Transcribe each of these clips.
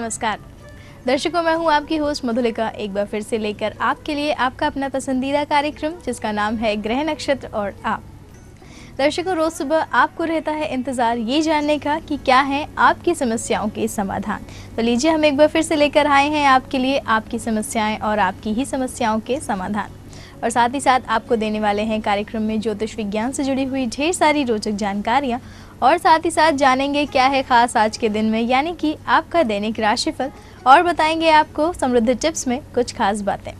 नमस्कार दर्शकों, मैं हूं आपकी होस्ट मधुलिका, एक बार फिर से लेकर आपके लिए आपका अपना पसंदीदा कार्यक्रम जिसका नाम है ग्रह नक्षत्र और आप। दर्शकों, रोज सुबह आपको रहता है इंतज़ार ये जानने का कि क्या है आपकी समस्याओं के समाधान। तो लीजिए, हम एक बार फिर से लेकर आए हैं आपके लिए आपकी समस्याएं और आपकी ही समस्याओं के समाधान, और साथ ही साथ आपको देने वाले हैं कार्यक्रम में ज्योतिष विज्ञान से जुड़ी हुई ढेर सारी रोचक जानकारियाँ, और साथ ही साथ जानेंगे क्या है खास आज के दिन में, यानी कि आपका दैनिक राशिफल, और बताएंगे आपको समृद्ध टिप्स में कुछ खास बातें।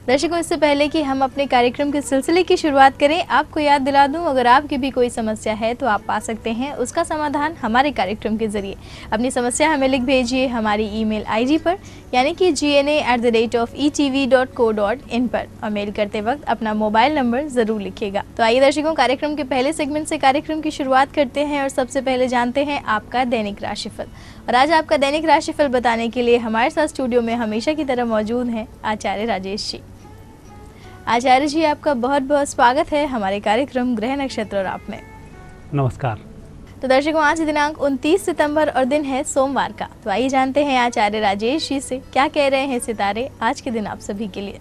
दर्शकों, इससे पहले कि हम अपने कार्यक्रम के सिलसिले की शुरुआत करें, आपको याद दिला दूं, अगर आपकी भी कोई समस्या है तो आप पा सकते हैं उसका समाधान हमारे कार्यक्रम के जरिए। अपनी समस्या हमें लिख भेजिए हमारी ईमेल आईडी पर, यानी कि gna@etv.co.in पर, और मेल करते वक्त अपना मोबाइल नंबर ज़रूर लिखिएगा। तो आइए दर्शकों, कार्यक्रम के पहले सेगमेंट से कार्यक्रम की शुरुआत करते हैं और सबसे पहले जानते हैं आपका दैनिक राशिफल। और आज आपका दैनिक राशिफल बताने के लिए हमारे साथ स्टूडियो में हमेशा की तरह मौजूद हैं आचार्य राजेश जी। आचार्य जी, आपका बहुत बहुत स्वागत है हमारे कार्यक्रम ग्रह नक्षत्र और आप में। नमस्कार। तो दर्शकों, आज दिनांक 29 सितंबर और दिन है सोमवार का। तो आइए जानते हैं आचार्य राजेश जी से क्या कह रहे हैं सितारे आज के दिन आप सभी के लिए।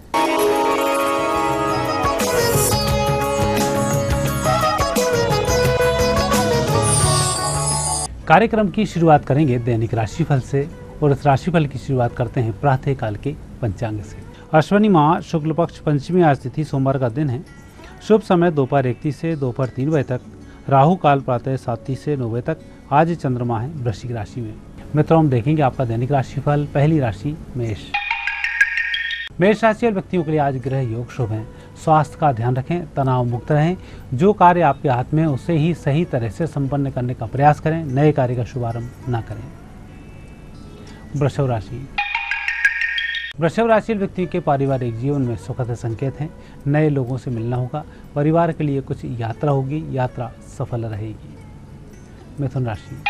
कार्यक्रम की शुरुआत करेंगे दैनिक राशिफल से, और इस राशिफल की शुरुआत करते हैं प्रातः काल के पंचांग से। अश्विनी माह शुक्ल पक्ष पंचमी आज तिथि सोमवार का दिन है। शुभ समय दोपहर 1:30 से दोपहर 3 बजे तक। राहु काल प्रातः 7:30 से 9 बजे तक। आज चंद्रमा है वृश्चिक राशि में। मित्रों, हम देखेंगे आपका दैनिक राशिफल। पहली राशि मेष। मेष राशि वाले व्यक्तियों के लिए आज ग्रह योग शुभ है। स्वास्थ्य का ध्यान रखें, तनाव मुक्त रहें। जो कार्य आपके हाथ में है उसे ही सही तरह से संपन्न करने का प्रयास करें। नए कार्य का शुभारंभ न करें। वृषभ राशि। वृषभ राशि व्यक्ति के पारिवारिक जीवन में सुखद संकेत हैं। नए लोगों से मिलना होगा। परिवार के लिए कुछ यात्रा होगी, यात्रा सफल रहेगी। मिथुन राशि।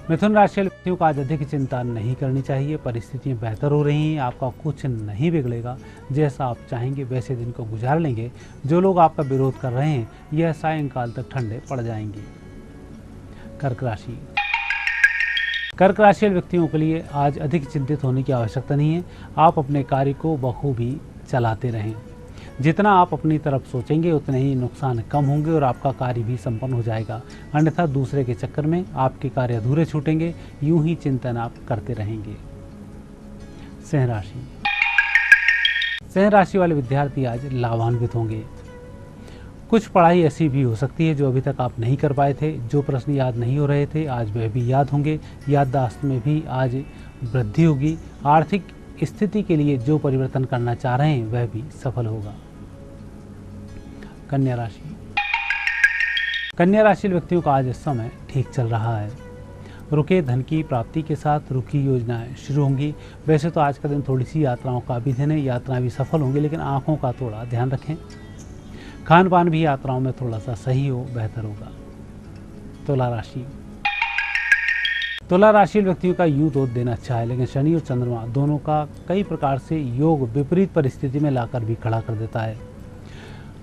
मिथुन राशि व्यक्तियों को आज अधिक चिंता नहीं करनी चाहिए। परिस्थितियां बेहतर हो रही हैं, आपका कुछ नहीं बिगड़ेगा। जैसा आप चाहेंगे वैसे दिन को गुजार लेंगे। जो लोग आपका विरोध कर रहे हैं यह सायंकाल तक ठंडे पड़ जाएंगे। कर्क राशि। कर्क राशि व्यक्तियों के लिए आज अधिक चिंतित होने की आवश्यकता नहीं है। आप अपने कार्य को बखूबी चलाते रहें। जितना आप अपनी तरफ सोचेंगे उतने ही नुकसान कम होंगे और आपका कार्य भी संपन्न हो जाएगा। अन्यथा दूसरे के चक्कर में आपके कार्य अधूरे छूटेंगे। यूं ही चिंतन आप करते रहेंगे। सिंह राशि। सिंह राशि वाले विद्यार्थी आज लाभान्वित होंगे। कुछ पढ़ाई ऐसी भी हो सकती है जो अभी तक आप नहीं कर पाए थे। जो प्रश्न याद नहीं हो रहे थे आज वह भी याद होंगे। याददाश्त में भी आज वृद्धि होगी। आर्थिक स्थिति के लिए जो परिवर्तन करना चाह रहे हैं वह भी सफल होगा। कन्या राशि। कन्या राशि व्यक्तियों का आज समय ठीक चल रहा है। रुके धन की प्राप्ति के साथ रुकी योजनाएं शुरू होंगी। वैसे तो आज का दिन थोड़ी सी यात्राओं का भी दिन है, यात्राएं भी सफल होंगी, लेकिन आंखों का थोड़ा ध्यान रखें। खान पान भी यात्राओं में थोड़ा सा सही हो, बेहतर होगा। तुला राशि। तुला राशि व्यक्तियों का यूं तो दिन अच्छा है, लेकिन शनि और चंद्रमा दोनों का कई प्रकार से योग विपरीत परिस्थिति में लाकर भी खड़ा कर देता है।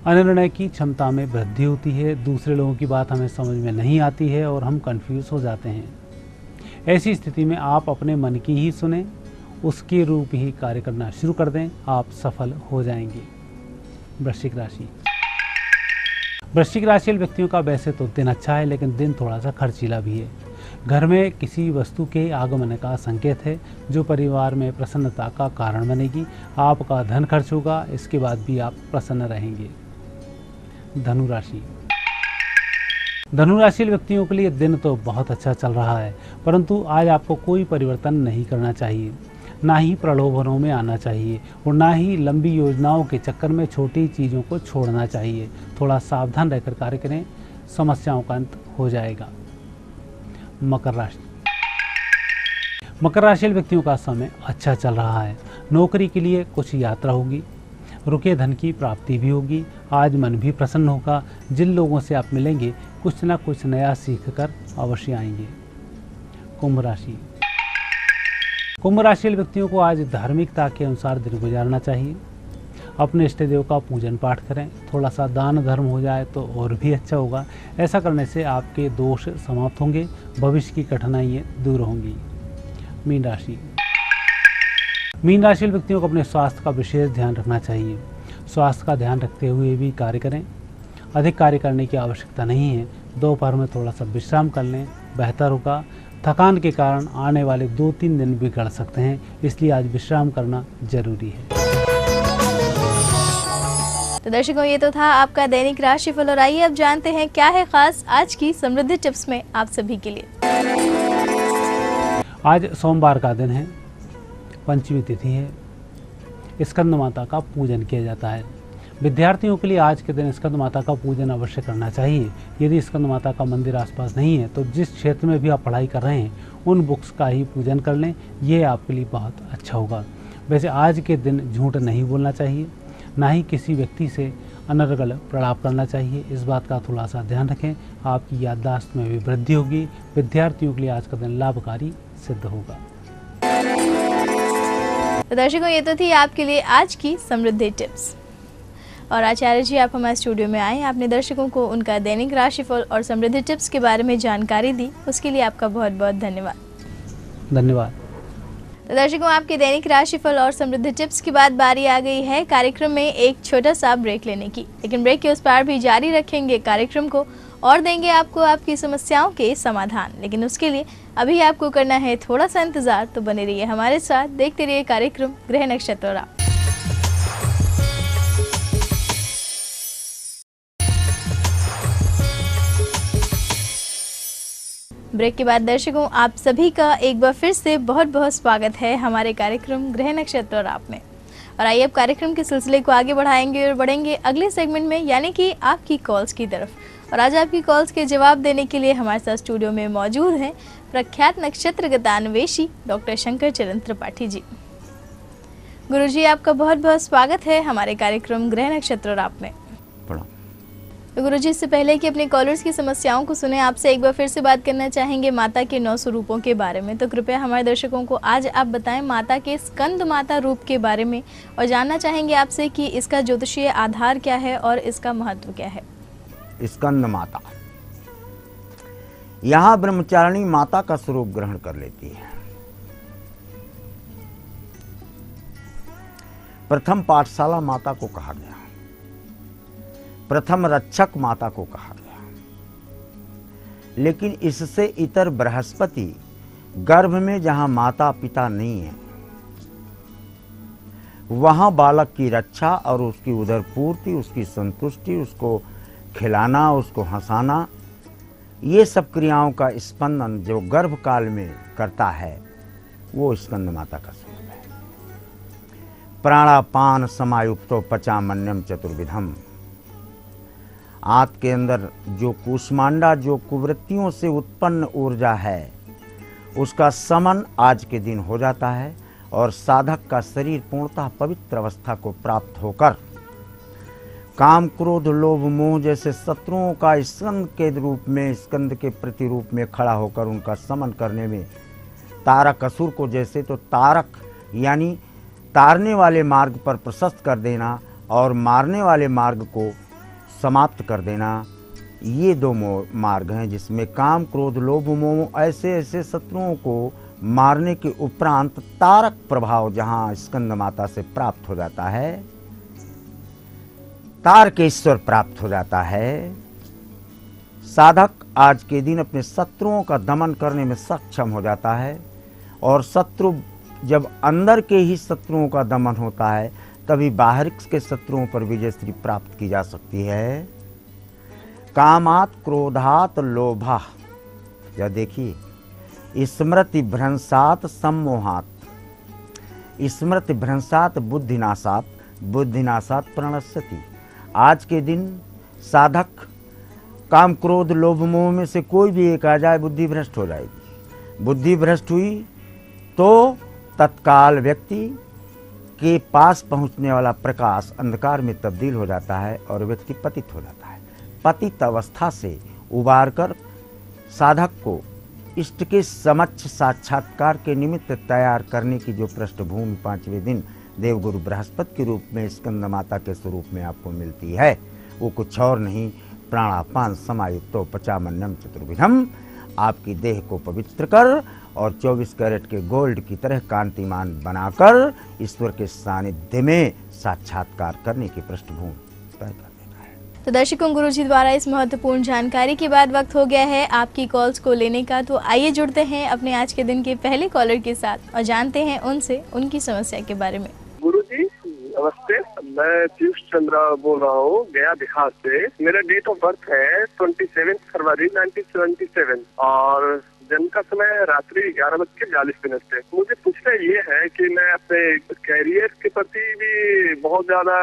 अनिर्णय की क्षमता में वृद्धि होती है। दूसरे लोगों की बात हमें समझ में नहीं आती है और हम कंफ्यूज हो जाते हैं। ऐसी स्थिति में आप अपने मन की ही सुने, उसके रूप ही कार्य करना शुरू कर दें, आप सफल हो जाएंगे। वृश्चिक राशि। वृश्चिक राशि व्यक्तियों का वैसे तो दिन अच्छा है, लेकिन दिन थोड़ा सा खर्चीला भी है। घर में किसी वस्तु के आगमन का संकेत है जो परिवार में प्रसन्नता का कारण बनेगी। आपका धन खर्च होगा, इसके बाद भी आप प्रसन्न रहेंगे। धनु राशि। धनु राशि व्यक्तियों के लिए दिन तो बहुत अच्छा चल रहा है, परंतु आज आपको कोई परिवर्तन नहीं करना चाहिए। ना ही प्रलोभनों में आना चाहिए और ना ही लंबी योजनाओं के चक्कर में छोटी चीज़ों को छोड़ना चाहिए। थोड़ा सावधान रहकर कार्य करें, समस्याओं का अंत हो जाएगा। मकर राशि। मकर राशि व्यक्तियों का समय अच्छा चल रहा है। नौकरी के लिए कुछ यात्रा होगी। रुके धन की प्राप्ति भी होगी। आज मन भी प्रसन्न होगा। जिन लोगों से आप मिलेंगे कुछ ना कुछ नया सीख कर अवश्य आएंगे। कुंभ राशि। कुंभ राशि व्यक्तियों को आज धार्मिकता के अनुसार दिन गुजारना चाहिए। अपने इष्ट देव का पूजन पाठ करें। थोड़ा सा दान धर्म हो जाए तो और भी अच्छा होगा। ऐसा करने से आपके दोष समाप्त होंगे, भविष्य की कठिनाइयाँ दूर होंगी। मीन राशि। मीन राशि व्यक्तियों को अपने स्वास्थ्य का विशेष ध्यान रखना चाहिए। स्वास्थ्य का ध्यान रखते हुए भी कार्य करें। अधिक कार्य करने की आवश्यकता नहीं है। दोपहर में थोड़ा सा विश्राम कर लें, बेहतर होगा। थकान के कारण आने वाले 2-3 दिन बिगड़ सकते हैं, इसलिए आज विश्राम करना जरूरी है। तो दर्शकों, ये तो था आपका दैनिक राशिफल और आइए अब जानते हैं क्या है खास आज की समृद्धि टिप्स में आप सभी के लिए। आज सोमवार का दिन है, पंचमी तिथि है, स्कंद माता का पूजन किया जाता है। विद्यार्थियों के लिए आज के दिन स्कंद माता का पूजन अवश्य करना चाहिए। यदि स्कंद माता का मंदिर आसपास नहीं है तो जिस क्षेत्र में भी आप पढ़ाई कर रहे हैं उन बुक्स का ही पूजन कर लें, ये आपके लिए बहुत अच्छा होगा। वैसे आज के दिन झूठ नहीं बोलना चाहिए, ना ही किसी व्यक्ति से अनर्गल प्रलाप करना चाहिए। इस बात का थोड़ा सा ध्यान रखें, आपकी याददाश्त में भी वृद्धि होगी। विद्यार्थियों के लिए आज का दिन लाभकारी सिद्ध होगा। तो दर्शकों, ये तो थी आपके लिए आज की समृद्धि टिप्स। और आचार्य जी, आप हमारे स्टूडियो में आए, आपने दर्शकों को उनका दैनिक राशिफल और समृद्धि टिप्स के बारे में जानकारी दी, उसके लिए आपका बहुत बहुत धन्यवाद। धन्यवाद। तो दर्शकों, आपके दैनिक राशिफल और समृद्धि टिप्स के बाद बारी आ गई है कार्यक्रम में एक छोटा सा ब्रेक लेने की, लेकिन ब्रेक के उस पार भी जारी रखेंगे कार्यक्रम को और देंगे आपको आपकी समस्याओं के समाधान। लेकिन उसके लिए अभी आपको करना है थोड़ा सा इंतजार, तो बने रहिए हमारे साथ, देखते रहिए कार्यक्रम ग्रह नक्षत्र और आप। ब्रेक के बाद दर्शकों, आप सभी का एक बार फिर से बहुत बहुत स्वागत है हमारे कार्यक्रम ग्रह नक्षत्र और आप में। और आइए अब कार्यक्रम के सिलसिले को आगे बढ़ाएंगे और बढ़ेंगे अगले सेगमेंट में, यानी कि आपकी कॉल्स की तरफ। और आज आपकी कॉल्स के जवाब देने के लिए हमारे साथ स्टूडियो में मौजूद हैं प्रख्यात नक्षत्र गतान्वेषी डॉक्टर शंकर चरण त्रिपाठी जी। गुरुजी, आपका बहुत बहुत स्वागत है हमारे कार्यक्रम ग्रह नक्षत्र और आप में। तो गुरुजी, इससे पहले कि अपने कॉलर्स की समस्याओं को सुने, आपसे एक बार फिर से बात करना चाहेंगे माता के 9 स्वरूपों के बारे में। तो कृपया हमारे दर्शकों को आज आप बताएं माता के स्कंद माता रूप के बारे में, और जानना चाहेंगे आपसे कि इसका ज्योतिषीय आधार क्या है और इसका महत्व क्या है। स्कंद माता यहाँ ब्रह्मचारिणी माता का स्वरूप ग्रहण कर लेती है। प्रथम पाठशाला माता को कहा गया, प्रथम रक्षक माता को कहा गया। लेकिन इससे इतर बृहस्पति गर्भ में जहां माता पिता नहीं है, वहां बालक की रक्षा और उसकी उदर पूर्ति, उसकी संतुष्टि, उसको खिलाना, उसको हंसाना, ये सब क्रियाओं का स्पंदन जो गर्भ काल में करता है, वो स्कंद माता का स्वरूप है। प्राणापान समायुक्तो पचामन्यम चतुर्विधम। आत्म के अंदर जो कूष्मांडा, जो कुवृत्तियों से उत्पन्न ऊर्जा है, उसका समन आज के दिन हो जाता है और साधक का शरीर पूर्णतः पवित्र अवस्था को प्राप्त होकर काम, क्रोध, लोभ, मोह जैसे शत्रुओं का स्कंद के रूप में, स्कंद के प्रतिरूप में खड़ा होकर उनका समन करने में, तारक असुर को जैसे तो तारक यानी तारने वाले मार्ग पर प्रशस्त कर देना और मारने वाले मार्ग को समाप्त कर देना, ये दो मार्ग हैं जिसमें काम, क्रोध, लोभ, मोह ऐसे ऐसे शत्रुओं को मारने के उपरांत तारक प्रभाव जहाँ स्कंद माता से प्राप्त हो जाता है, तारकेश्वर प्राप्त हो जाता है, साधक आज के दिन अपने शत्रुओं का दमन करने में सक्षम हो जाता है। और शत्रु जब अंदर के ही शत्रुओं का दमन होता है, तभी बाहर के शत्रुओं पर विजयश्री प्राप्त की जा सकती है। कामात क्रोधात लोभा, या देखिए, स्मृति भ्रंशात सम्मोहात, स्मृति भ्रंशात बुद्धिनाशात, बुद्धिनाशात प्रणश्यति। आज के दिन साधक काम, क्रोध, लोभ, मोह में से कोई भी एक आ जाए, बुद्धि भ्रष्ट हो जाएगी। बुद्धि भ्रष्ट हुई तो तत्काल व्यक्ति के पास पहुंचने वाला प्रकाश अंधकार में तब्दील हो जाता है और व्यक्ति पतित हो जाता है। पतित अवस्था से उबारकर साधक को इष्ट के समक्ष साक्षात्कार के निमित्त तैयार करने की जो पृष्ठभूमि 5वें दिन देवगुरु बृहस्पति के रूप में स्कंद माता के स्वरूप में आपको मिलती है। वो कुछ और नहीं, प्राणापान समायुक्तो पचामन्यम चतुर्विधम, आपकी देह को पवित्र कर और 24 कैरेट के गोल्ड की तरह कांतिमान बनाकर ईश्वर के सानिध्य में साक्षात्कार करने की पृष्ठभूमि तय कर देता है। तो दर्शकों, गुरुजी द्वारा इस महत्वपूर्ण जानकारी के बाद वक्त हो गया है आपकी कॉल्स को लेने का। तो आइए जुड़ते हैं अपने आज के दिन के पहले कॉलर के साथ और जानते हैं उनसे उनकी समस्या के बारे में। गुरुजी नमस्ते, मैं पीयूष चंद्रा बोल रहा हूँ गया बिहार से। मेरा डेट ऑफ बर्थ है 27 फरवरी 1977 और जन्म का समय रात्रि 11:42 से। मुझे पूछना ये है कि मैं अपने कैरियर के प्रति भी बहुत ज्यादा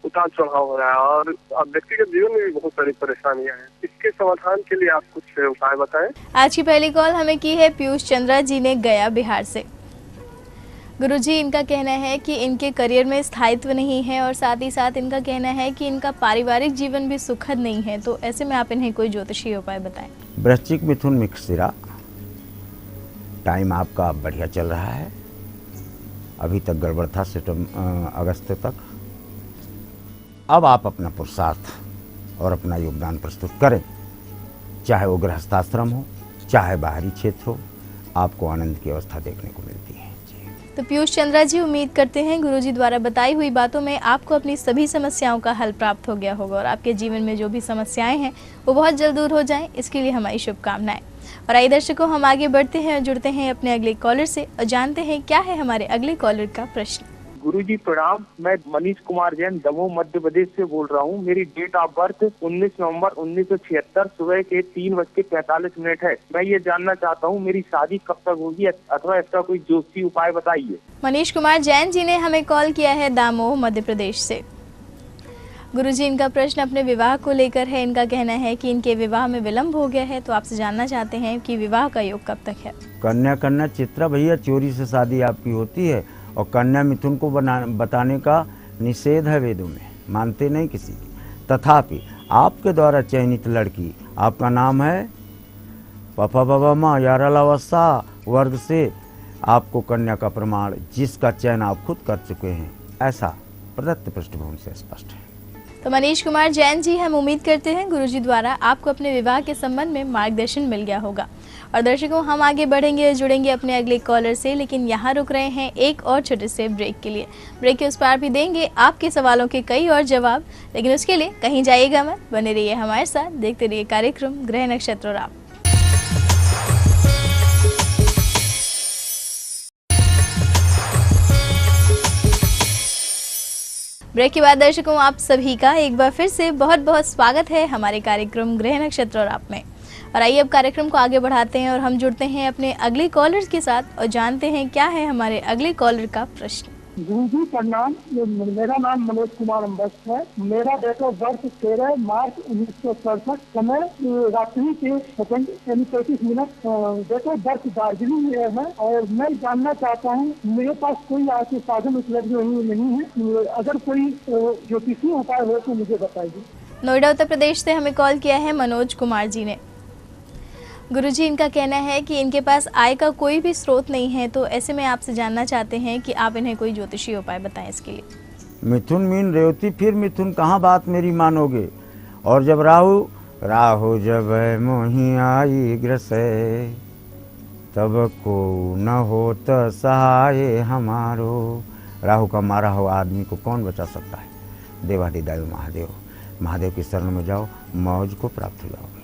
उतार चढ़ाव हो रहा है और अब व्यक्तिगत जीवन में भी बहुत सारी परेशानियां हैं। इसके समाधान के लिए आप कुछ उपाय बताएं। आज की पहली कॉल हमें की है पीयूष चंद्रा जी ने गया बिहार से। गुरुजी, इनका कहना है कि इनके करियर में स्थायित्व नहीं है और साथ ही साथ इनका कहना है कि इनका पारिवारिक जीवन भी सुखद नहीं है। तो ऐसे में आप इन्हें कोई ज्योतिषीय उपाय बताएं। वृश्चिक मिथुन मृगशिरा, टाइम आपका बढ़िया चल रहा है। अभी तक गड़बड़ था अगस्त तक। अब आप अपना पुरुषार्थ और अपना योगदान प्रस्तुत करें, चाहे वो गृहस्थाश्रम हो चाहे बाहरी क्षेत्र हो, आपको आनंद की अवस्था देखने को मिलती है। तो पीयूष चंद्रा जी, उम्मीद करते हैं गुरुजी द्वारा बताई हुई बातों में आपको अपनी सभी समस्याओं का हल प्राप्त हो गया होगा और आपके जीवन में जो भी समस्याएं हैं वो बहुत जल्द दूर हो जाएं, इसके लिए हमारी शुभकामनाएं। और आइए दर्शकों, हम आगे बढ़ते हैं और जुड़ते हैं अपने अगले कॉलर से और जानते हैं क्या है हमारे अगले कॉलर का प्रश्न। गुरुजी प्रणाम, मैं मनीष कुमार जैन दमोह मध्य प्रदेश से बोल रहा हूँ। मेरी डेट ऑफ बर्थ 19 नवंबर 1976 सुबह के 3:45 है। मैं ये जानना चाहता हूँ मेरी शादी कब तक होगी अथवा इसका कोई ज्योतिषी उपाय बताइए। मनीष कुमार जैन जी ने हमें कॉल किया है दामोह मध्य प्रदेश से। गुरुजी, इनका प्रश्न अपने विवाह को लेकर है। इनका कहना है कि इनके विवाह में विलंब हो गया है, तो आपसे जानना चाहते हैं कि विवाह का योग कब तक है। कन्या चित्रा भैया, चोरी से शादी आपकी होती है और कन्या मिथुन को बताने का निषेध है वेदों में, मानते नहीं किसी की। तथापि आपके द्वारा चयनित लड़की, आपका नाम है पपा बाबा माँ यारालावसा वर्ग से, आपको कन्या का प्रमाण जिसका चयन आप खुद कर चुके हैं, ऐसा प्रदत्त पृष्ठभूमि से स्पष्ट है। तो मनीष कुमार जैन जी, हम उम्मीद करते हैं गुरुजी द्वारा आपको अपने विवाह के संबंध में मार्गदर्शन मिल गया होगा। और दर्शकों, हम आगे बढ़ेंगे और जुड़ेंगे अपने अगले कॉलर से, लेकिन यहाँ रुक रहे हैं एक और छोटे से ब्रेक के लिए। ब्रेक के उस पार भी देंगे आपके सवालों के कई और जवाब, लेकिन उसके लिए कहीं जाइएगा मत, बने रहिए हमारे साथ, देखते रहिए कार्यक्रम ग्रह नक्षत्र और आप। ब्रेक के बाद दर्शकों, आप सभी का एक बार फिर से बहुत बहुत स्वागत है हमारे कार्यक्रम ग्रह नक्षत्र और आप में। और आइए अब कार्यक्रम को आगे बढ़ाते हैं और हम जुड़ते हैं अपने अगले कॉलर के साथ और जानते हैं क्या है हमारे अगले कॉलर का प्रश्न। गुरुजी प्रणाम, मेरा नाम मनोज कुमार अम्बस्ट है। मेरा डेट ऑफ बर्थ 13 मार्च 1967, समय रात्रि के 35 डेट ऑफ बर्थ दार्जिलिंग में है और मैं जानना चाहता हूँ, मेरे पास कोई ऐसे साधन उपलब्ध नहीं है, अगर कोई ज्योतिषीय उपाय हो तो मुझे बताइए। नोएडा उत्तर प्रदेश से हमें कॉल किया है मनोज कुमार जी ने। गुरुजी, इनका कहना है कि इनके पास आय का कोई भी स्रोत नहीं है, तो ऐसे में आपसे जानना चाहते हैं कि आप इन्हें कोई ज्योतिषीय उपाय बताएं इसके लिए। मिथुन मीन रेवती, फिर मिथुन, कहाँ बात मेरी मानोगे। और जब राहु जब मोही आई ग्रसे, तब को न होत सहाय हमारो। राहु का मारा हुआ आदमी को कौन बचा सकता है। देवाधिदेव महादेव की शरण में जाओ, मौज को प्राप्त हो जाओगे।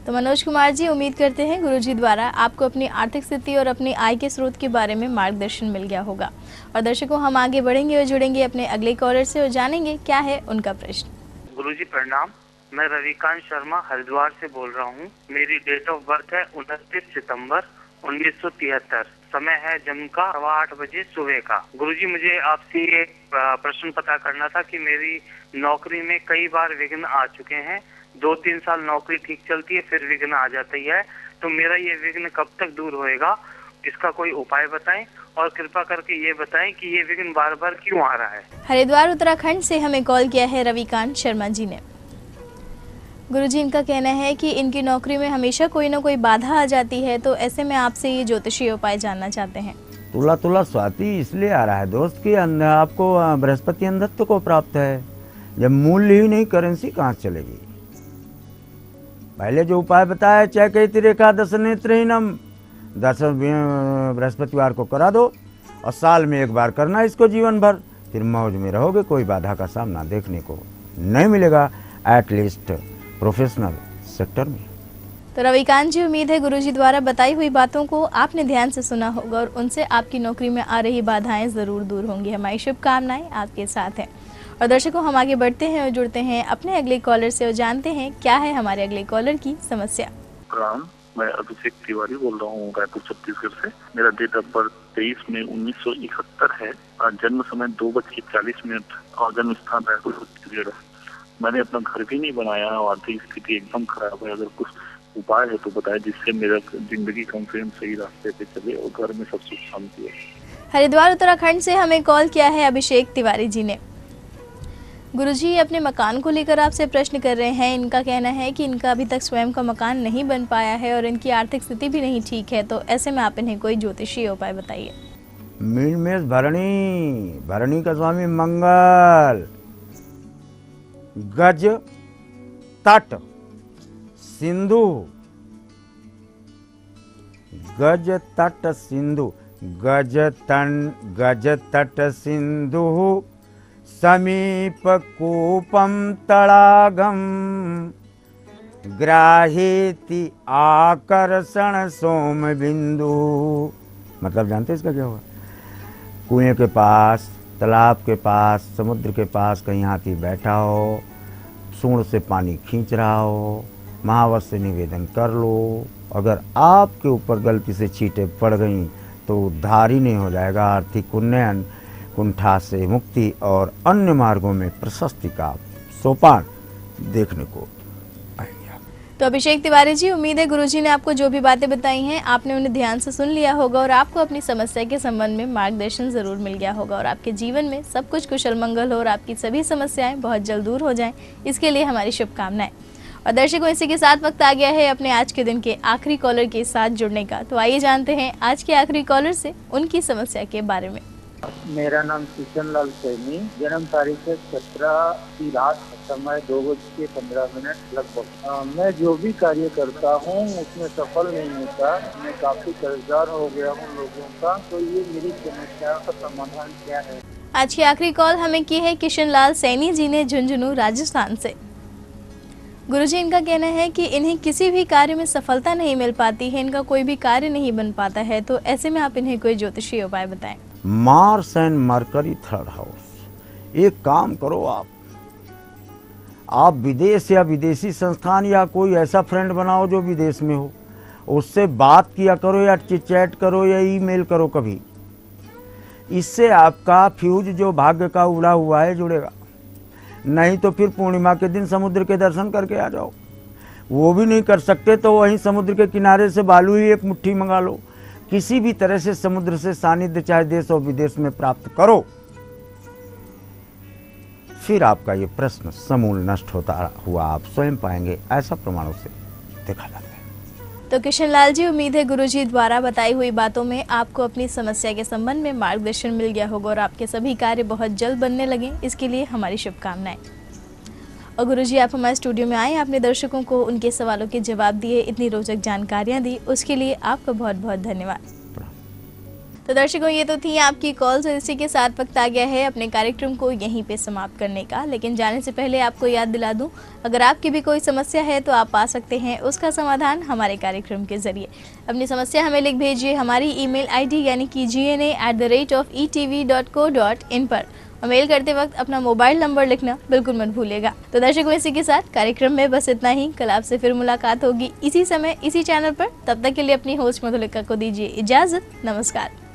तो मनोज कुमार जी, उम्मीद करते हैं गुरुजी द्वारा आपको अपनी आर्थिक स्थिति और अपनी आय के स्रोत के बारे में मार्गदर्शन मिल गया होगा। और दर्शकों, हम आगे बढ़ेंगे और जुड़ेंगे अपने अगले कॉलर से और जानेंगे क्या है उनका प्रश्न। गुरुजी प्रणाम, मैं रविकांत शर्मा हरिद्वार से बोल रहा हूँ। मेरी डेट ऑफ बर्थ है 29 सितंबर 1973, समय है जन्म का 8:15 बजे सुबह का। गुरुजी, मुझे आपसे ये प्रश्न पता करना था कि मेरी नौकरी में कई बार विघ्न आ चुके हैं। 2-3 साल नौकरी ठीक चलती है, फिर विघ्न आ जाती है, तो मेरा ये विघ्न कब तक दूर होएगा, इसका कोई उपाय बताएं और कृपा करके ये बताएं कि ये विघ्न बार बार क्यों आ रहा है। हरिद्वार उत्तराखंड से हमें कॉल किया है रविकांत शर्मा जी ने। गुरुजी, इनका कहना है कि इनकी नौकरी में हमेशा कोई ना कोई बाधा आ जाती है, तो ऐसे में आपसे ये ज्योतिषीय उपाय जानना चाहते हैं। तुला तुला स्वाति इसलिए आ रहा है दोस्त कि आपको बृहस्पति अंधत्व को प्राप्त है। जब मूल्य ही नहीं, करेंसी कहाँ चलेगी। पहले जो उपाय बताया, चैकैति रेखा दश नेत्रहीनम, 10 बृहस्पतिवार को करा दो और साल में एक बार करना इसको जीवन भर, फिर मौज में रहोगे, कोई बाधा का सामना देखने को नहीं मिलेगा, एटलीस्ट प्रोफेशनल सेक्टर में। तो रविकांत जी, उम्मीद है गुरुजी द्वारा बताई हुई बातों को आपने ध्यान से सुना होगा और उनसे आपकी नौकरी में आ रही बाधाएं ज़रूर दूर होंगी। हमारी शुभकामनाएं आपके साथ हैं। और दर्शकों, हम आगे बढ़ते हैं और जुड़ते हैं अपने अगले कॉलर से और जानते हैं क्या है हमारे अगले कॉलर की समस्या। प्रणाम, मैं अभिषेक तिवारी बोल रहा हूँ रायपुर छत्तीसगढ़ से। मेरा डेट ऑफ बर्थ 23 मई 1971 है और जन्म समय 2:40 और जन्म स्थान रायपुर छत्तीसगढ़। मैंने अपना घर भी नहीं बनाया और आर्थिक स्थिति एकदम खराब है। अगर कुछ उपाय है तो बताएं जिससे मेरा जिंदगी कम से कम सही रास्ते पे चले और घर में सब सुख शांति है। हरिद्वार उत्तराखंड से हमें कॉल किया है अभिषेक तिवारी जी ने। गुरुजी अपने मकान को लेकर आपसे प्रश्न कर रहे हैं। इनका कहना है कि इनका अभी तक स्वयं का मकान नहीं बन पाया है और इनकी आर्थिक स्थिति भी नहीं ठीक है, तो ऐसे में आप इन्हें कोई ज्योतिषीय उपाय बताइए। मीन में भरणी, भरणी का स्वामी मंगल, गज तट सिंधु, गज तट सिंधु, गज तट सिंधु, समीप कूपम तड़ागम, ग्राहेति आकर्षण सोम बिंदु। मतलब जानते हैं इसका क्या होगा? कुएं के पास, तालाब के पास, समुद्र के पास कहीं हाथी बैठा हो, सूंड से पानी खींच रहा हो, महावत से निवेदन कर लो। अगर आपके ऊपर गलती से छींटे पड़ गई तो उद्धार ही नहीं हो जाएगा। आर्थिक उन्नयन, कुंठा से मुक्ति और अन्य मार्गों में प्रशस्ति का सोपान देखने को आएंगे। तो अभिषेक तिवारी जी, उम्मीद है गुरुजी ने आपको जो भी बातें बताई हैं आपने उन्हें ध्यान से सुन लिया होगा और आपको अपनी समस्या के संबंध में मार्गदर्शन जरूर मिल गया होगा और आपके जीवन में सब कुछ कुशल मंगल हो और आपकी सभी समस्याएं बहुत जल्द दूर हो जाएं, इसके लिए हमारी शुभकामनाएं। और दर्शकों, इसी के साथ वक्त आ गया है अपने आज के दिन के आखिरी कॉलर के साथ जुड़ने का। तो आइए जानते हैं आज के आखिरी कॉलर से उनकी समस्या के बारे में। मेरा नाम किशन लाल सैनी, जन्म तारीख है 17 की रात, समय 2:15 लगभग। मैं जो भी कार्य करता हूँ उसमें सफल नहीं होता। मैं काफी कर्जदार हो गया हूँ लोगों का, तो ये मेरी समस्या का समाधान क्या है? आज की आखिरी कॉल हमें की है किशन लाल सैनी जी ने झुंझुनू राजस्थान से। गुरुजी, इनका कहना है कि इन्हें किसी भी कार्य में सफलता नहीं मिल पाती है, इनका कोई भी कार्य नहीं बन पाता है, तो ऐसे में आप इन्हें कोई ज्योतिषीय उपाय बताएं। Mars and mercury third house. एक काम करो, आप विदेश या विदेशी संस्थान या कोई ऐसा फ्रेंड बनाओ जो विदेश में हो, उससे बात किया करो या चैट करो या ईमेल करो कभी। इससे आपका फ्यूज जो भाग्य का उड़ा हुआ है जुड़ेगा। नहीं तो फिर पूर्णिमा के दिन समुद्र के दर्शन करके आ जाओ। वो भी नहीं कर सकते तो वहीं समुद्र के किनारे से बालू ही एक मुट्ठी मंगा लो। किसी भी तरह से समुद्र से सानिध्य चाहे देश और विदेश में प्राप्त करो, फिर आपका ये प्रश्न समूल नष्ट होता हुआ आप स्वयं पाएंगे। ऐसा प्रमाणों से देखा जाता है। तो किशन लाल जी, उम्मीद है गुरुजी द्वारा बताई हुई बातों में आपको अपनी समस्या के संबंध में मार्गदर्शन मिल गया होगा और आपके सभी कार्य बहुत जल्द बनने लगे, इसके लिए हमारी शुभकामनाएं। और गुरुजी, आप हमारे स्टूडियो में आए, आपने दर्शकों को उनके सवालों के जवाब दिए, इतनी रोचक जानकारियां दी, उसके लिए आपका बहुत बहुत धन्यवाद। तो दर्शकों, ये तो थी आपकी कॉल्स और इसी के साथ वक्त आ गया है अपने कार्यक्रम को यहीं पे समाप्त करने का। लेकिन जाने से पहले आपको याद दिला दूं, अगर आपकी भी कोई समस्या है तो आप पा सकते हैं उसका समाधान हमारे कार्यक्रम के जरिए। अपनी समस्या हमें लिख भेजिए हमारी ईमेल आईडी यानी कि gna@etv.co.in पर, और मेल करते वक्त अपना मोबाइल नंबर लिखना बिल्कुल मत भूलिएगा। तो दर्शकों, इसी के साथ कार्यक्रम में बस इतना ही। कल आपसे फिर मुलाकात होगी इसी समय इसी चैनल पर। तब तक के लिए अपनी होस्ट मधुलिका को दीजिए इजाजत। नमस्कार।